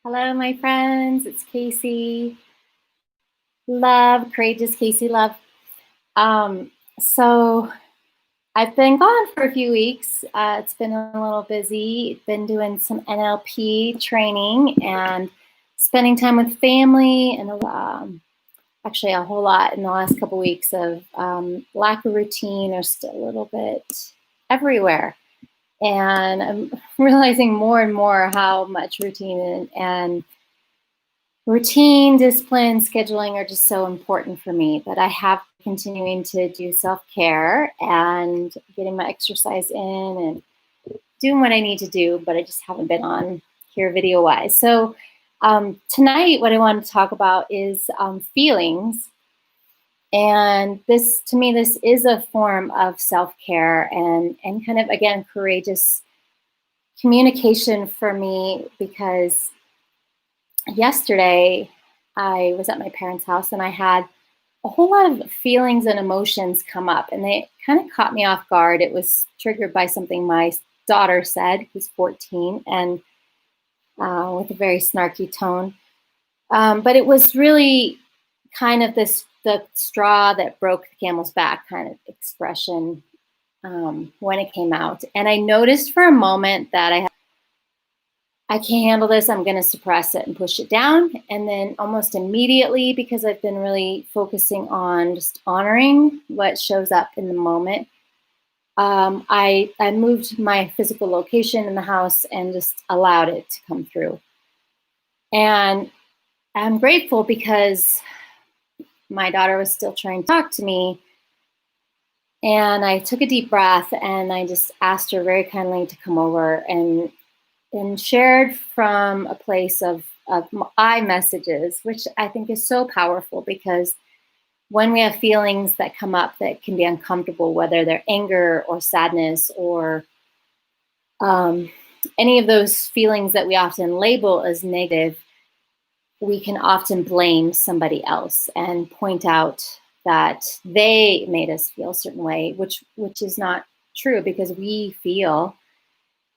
Hello, my friends. It's Casey Love, Courageous Casey Love. Um, so I've been gone for a few weeks. It's been a little busy. Been doing some NLP training and spending time with family, and actually a whole lot in the last couple weeks of lack of routine or just a little bit everywhere. And I'm realizing more and more how much routine, discipline, scheduling are just so important for me that I have continuing to do self-care and getting my exercise in and doing what I need to do, but I just haven't been on here video-wise. So tonight, what I want to talk about is feelings. And this, to me, this is a form of self-care and kind of, again, courageous communication for me because yesterday I was at my parents' house and I had a whole lot of feelings and emotions come up, and they kind of caught me off guard. It was triggered by something my daughter said, who's 14, and with a very snarky tone. But it was really kind of the straw that broke the camel's back kind of expression when it came out. And I noticed for a moment that I can't handle this. I'm going to suppress it and push it down. And then almost immediately, because I've been really focusing on just honoring what shows up in the moment, I moved my physical location in the house and just allowed it to come through. And I'm grateful because my daughter was still trying to talk to me. And I took a deep breath and I just asked her very kindly to come over and shared from a place of I messages, which I think is so powerful because when we have feelings that come up that can be uncomfortable, whether they're anger or sadness or any of those feelings that we often label as negative, we can often blame somebody else and point out that they made us feel a certain way, which is not true because we feel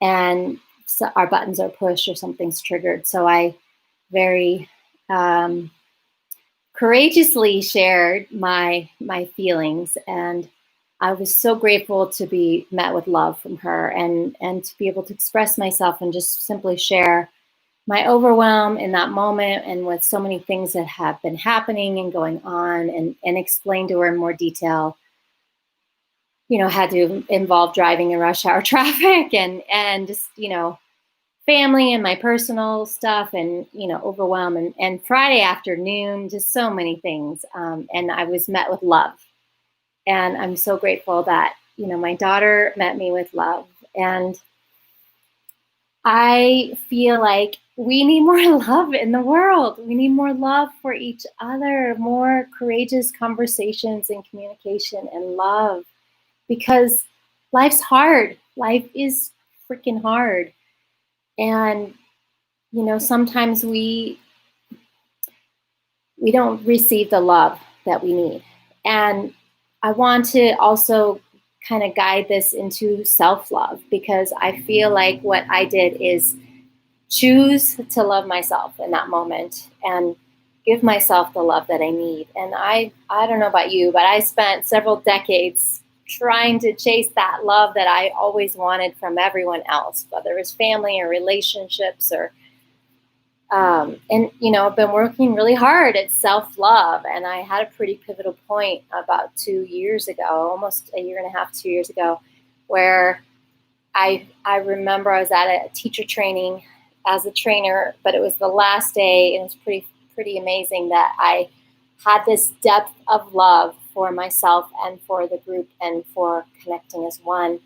and so our buttons are pushed or something's triggered. So I very courageously shared my feelings, and I was so grateful to be met with love from her and to be able to express myself and just simply share my overwhelm in that moment and with so many things that have been happening and going on and explain to her in more detail, had to involve driving in rush hour traffic and just, family and my personal stuff and, overwhelm and Friday afternoon, just so many things. And I was met with love. And I'm so grateful that, my daughter met me with love. And I feel like we need more love in the world. We need more love for each other, more courageous conversations and communication and love because life's hard. Life is freaking hard. And, sometimes we don't receive the love that we need. And I want to also kind of guide this into self-love because I feel like what I did is choose to love myself in that moment and give myself the love that I need. And I don't know about you, but I spent several decades trying to chase that love that I always wanted from everyone else, whether it was family or relationships or I've been working really hard at self-love, and I had a pretty pivotal point about 2 years ago, almost a year and a half, 2 years ago, where I remember I was at a teacher training as a trainer, but it was the last day, and it was pretty amazing that I had this depth of love for myself and for the group and for connecting as one,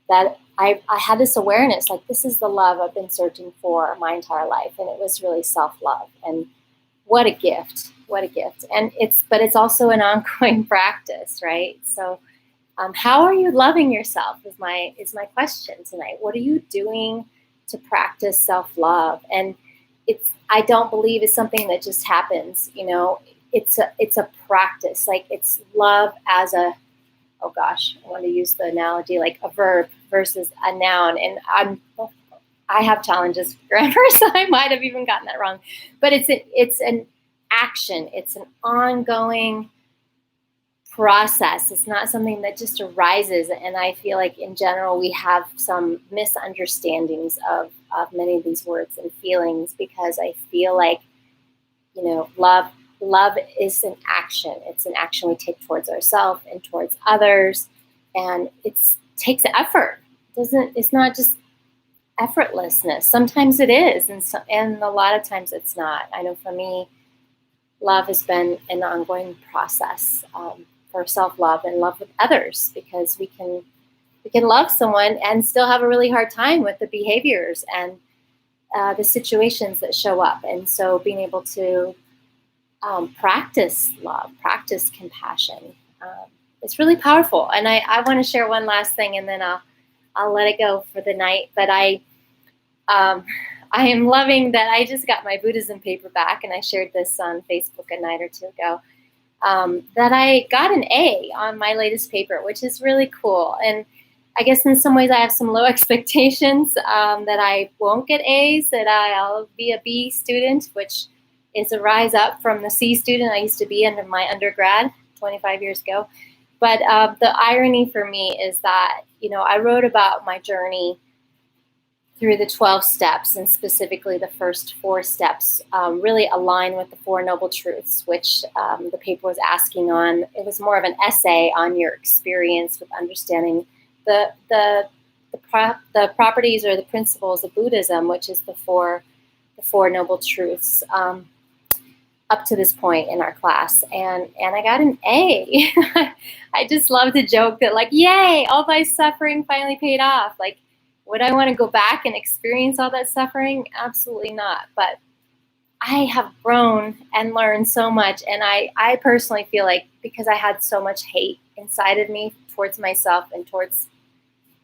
that I had this awareness, like this is the love I've been searching for my entire life. And it was really self-love. And what a gift, what a gift. And it's also an ongoing practice, right? So how are you loving yourself is my question tonight. What are you doing to practice self-love? And I don't believe it's something that just happens, it's a practice. Like it's love as a, oh gosh, I want to use the analogy like a verb versus a noun. And I have challenges with grammar, so I might have even gotten that wrong. But it's an action. It's an ongoing process. It's not something that just arises. And I feel like in general, we have some misunderstandings of many of these words and feelings, because I feel like, love is an action. It's an action we take towards ourselves and towards others. And it takes effort. It's not just effortlessness. Sometimes it is. And a lot of times it's not. I know for me, love has been an ongoing process for self-love and love with others, because we can love someone and still have a really hard time with the behaviors and the situations that show up. And so being able to practice love, practice compassion, it's really powerful. And I want to share one last thing, and then I'll let it go for the night. But I am loving that I just got my Buddhism paper back, and I shared this on Facebook a night or two ago, that I got an A on my latest paper, which is really cool. And I guess in some ways I have some low expectations, that I won't get A's, that I'll be a B student, which is a rise up from the C student I used to be in my undergrad 25 years ago. But the irony for me is that, I wrote about my journey through the 12 steps, and specifically the first 4 steps really align with the Four Noble Truths, which the paper was asking on. It was more of an essay on your experience with understanding the properties or the principles of Buddhism, which is the Four Noble Truths, up to this point in our class. And I got an A. I just love to joke that, like, yay, all my suffering finally paid off. Like, would I want to go back and experience all that suffering? Absolutely not. But I have grown and learned so much. And I personally feel like, because I had so much hate inside of me towards myself and towards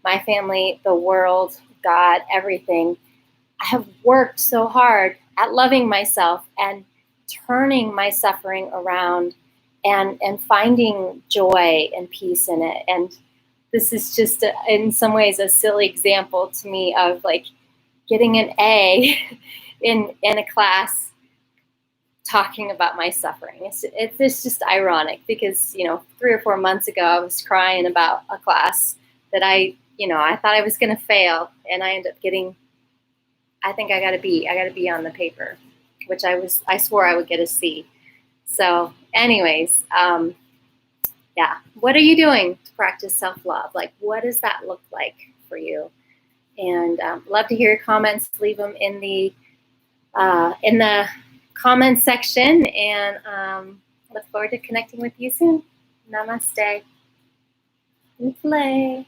my family, the world, God, everything, I have worked so hard at loving myself and turning my suffering around and finding joy and peace in it. And this is just in some ways a silly example to me of like getting an A in a class talking about my suffering. It's just ironic, because 3 or 4 months ago I was crying about a class that I thought I was going to fail, and I ended up getting, I think I got a B. I got a B on the paper, which I swore I would get a C. So anyways, yeah. What are you doing to practice self-love? Like, what does that look like for you? And love to hear your comments. Leave them in the comments section, and look forward to connecting with you soon. Namaste. Play.